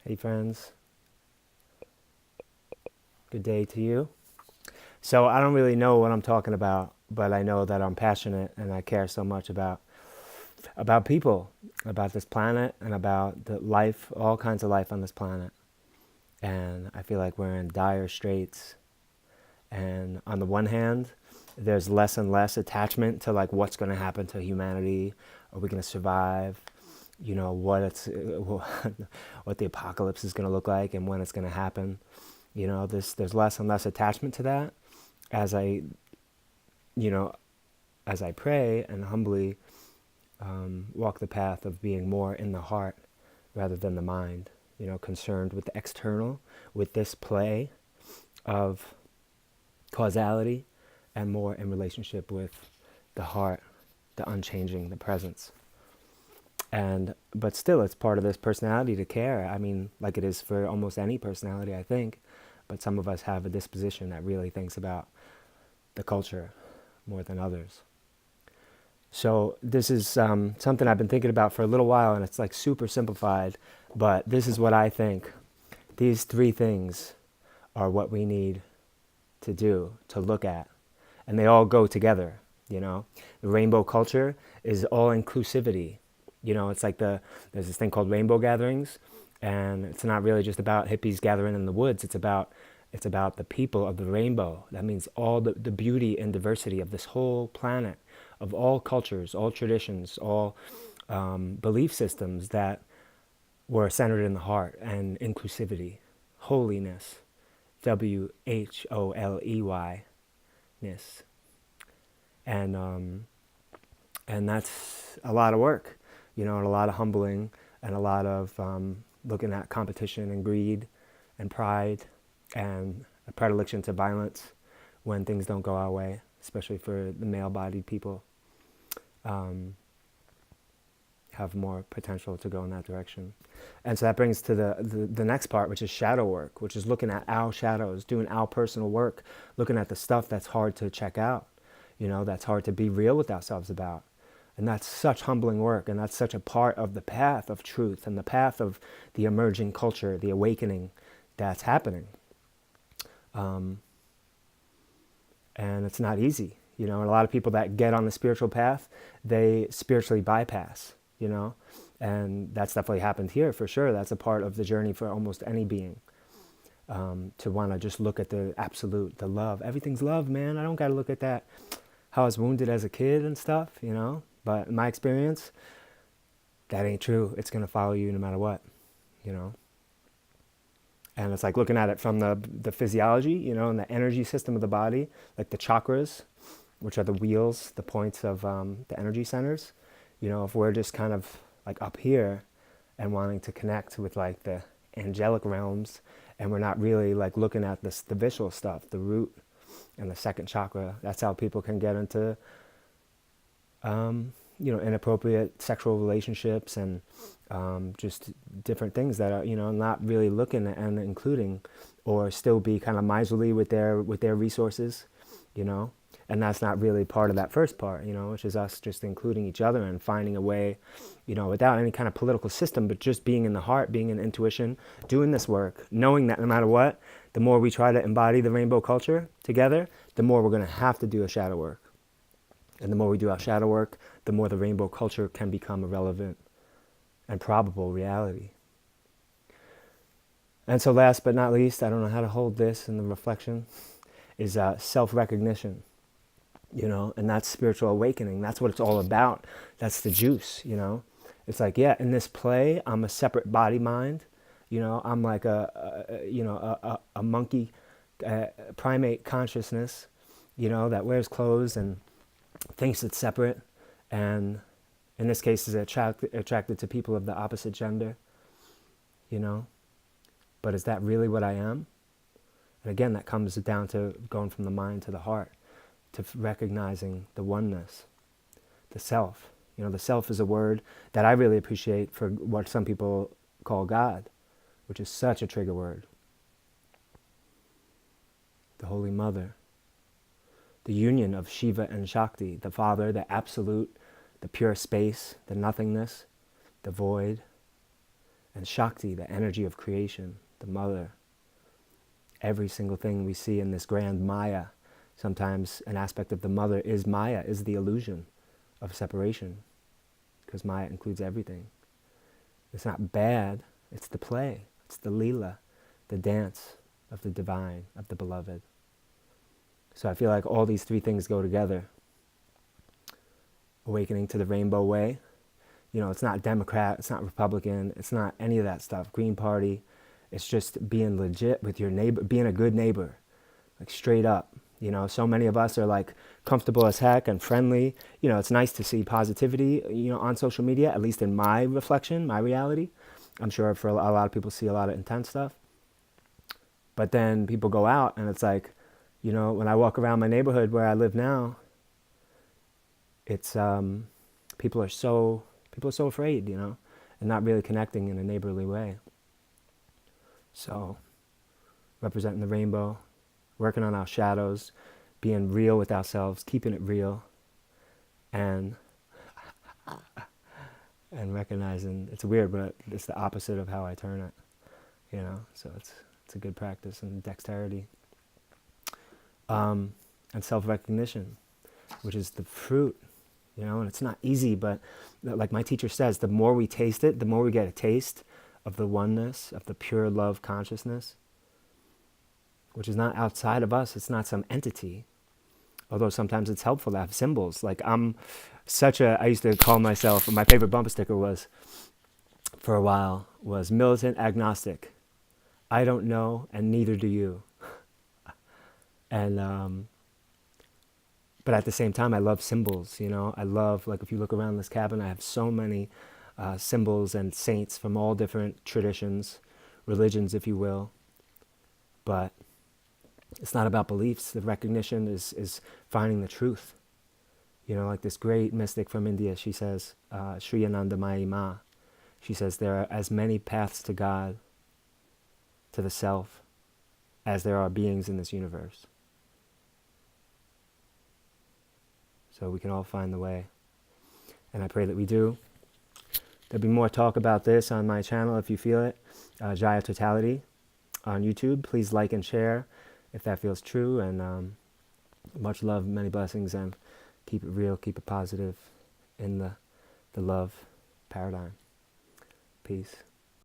Hey friends, good day to you. So I don't really know what I'm talking about, but I know that I'm passionate and I care so much about people, about this planet and about the life, all kinds of life on this planet. And I feel like we're in dire straits. And on the one hand, there's less and less attachment to like what's going to happen to humanity. Are we going to survive? You know what it's what the apocalypse is going to look like and when it's going to happen. You know, there's less and less attachment to that as you know, as I pray and humbly walk the path of being more in the heart rather than the mind. You know, concerned with the external, with this play of causality, and more in relationship with the heart, the unchanging, the presence. And but still, it's part of this personality to care. I mean, like it is for almost any personality, I think. But some of us have a disposition that really thinks about the culture more than others. So this is something I've been thinking about for a little while, and it's like super simplified. But this is what I think. These three things are what we need to do, to look at, and they all go together. You know, the rainbow culture is all inclusivity. You know, it's like there's this thing called rainbow gatherings, and it's not really just about hippies gathering in the woods. It's about the people of the rainbow. That means all the beauty and diversity of this whole planet, of all cultures, all traditions, all belief systems that were centered in the heart, and inclusivity, holiness, WHOLEY ness, and and that's a lot of work, you know, and a lot of humbling, and a lot of looking at competition and greed and pride and a predilection to violence when things don't go our way, especially for the male-bodied people, have more potential to go in that direction. And so that brings to the next part, which is shadow work, which is looking at our shadows, doing our personal work, looking at the stuff that's hard to check out, you know, that's hard to be real with ourselves about. And that's such humbling work, and that's such a part of the path of truth and the path of the emerging culture, the awakening that's happening. And it's not easy, you know, and a lot of people that get on the spiritual path, they spiritually bypass, you know, and that's definitely happened here for sure. That's a part of the journey for almost any being, to want to just look at the absolute, the love. Everything's love, man. I don't got to look at that, how I was wounded as a kid and stuff, you know, but in my experience, that ain't true. It's going to follow you no matter what, you know. And it's like looking at it from the physiology, you know, and the energy system of the body, like the chakras, which are the wheels, the points of the energy centers. You know, if we're just kind of like up here and wanting to connect with like the angelic realms, and we're not really like looking at this, the visual stuff, the root and the second chakra, that's how people can get into, you know, inappropriate sexual relationships and just different things that are, you know, not really looking at and including, or still be kind of miserly with their resources, you know. And that's not really part of that first part, you know, which is us just including each other and finding a way, you know, without any kind of political system, but just being in the heart, being in intuition, doing this work, knowing that no matter what, the more we try to embody the rainbow culture together, the more we're going to have to do a shadow work. And the more we do our shadow work, the more the rainbow culture can become a relevant and probable reality. And so last but not least, I don't know how to hold this in the reflection, is self-recognition, you know, and that's spiritual awakening. That's what it's all about. That's the juice, you know. It's like, yeah, in this play, I'm a separate body mind, you know, I'm like a monkey, primate consciousness, you know, that wears clothes and thinks it's separate, and in this case is attracted to people of the opposite gender, you know. But is that really what I am? And again, that comes down to going from the mind to the heart, to recognizing the oneness, the self. You know, the self is a word that I really appreciate for what some people call God, which is such a trigger word. The Holy Mother, the union of Shiva and Shakti, the Father, the Absolute, the pure space, the nothingness, the void, And Shakti, the energy of creation, the mother. Every single thing we see in this grand Maya, sometimes an aspect of the mother is Maya, is the illusion of separation, because Maya includes everything. It's not bad, it's the play, it's the Leela, the dance of the divine, of the beloved. So I feel like all these three things go together. Awakening to the rainbow way. You know, it's not Democrat, it's not Republican, it's not any of that stuff, Green Party. It's just being legit with your neighbor, being a good neighbor, like straight up. You know, so many of us are like comfortable as heck and friendly. You know, it's nice to see positivity, you know, on social media, at least in my reflection, my reality. I'm sure for a lot of people see a lot of intense stuff. But then people go out and it's like, you know, when I walk around my neighborhood where I live now, it's people are so afraid, you know, and not really connecting in a neighborly way. So, representing the rainbow, working on our shadows, being real with ourselves, keeping it real, and recognizing it's weird, but it's the opposite of how I turn it, you know. So it's a good practice and dexterity, and self-recognition, which is the fruit, you know. And it's not easy, but like my teacher says, the more we taste it, the more we get a taste of the oneness, of the pure love consciousness, which is not outside of us. It's not some entity. Although sometimes it's helpful to have symbols. Like I used to call myself, my favorite bumper sticker was, for a while, was militant agnostic. I don't know, and neither do you. And, but at the same time, I love symbols, you know. I love, like if you look around this cabin, I have so many symbols and saints from all different traditions, religions, if you will. But it's not about beliefs. The recognition is finding the truth. You know, like this great mystic from India, she says, Sri Anandamayi Ma, she says, there are as many paths to God, to the self, as there are beings in this universe. So we can all find the way. And I pray that we do. There'll be more talk about this on my channel if you feel it. Jaya Totality on YouTube. Please like and share if that feels true. And much love, many blessings, and keep it real, keep it positive in the love paradigm. Peace.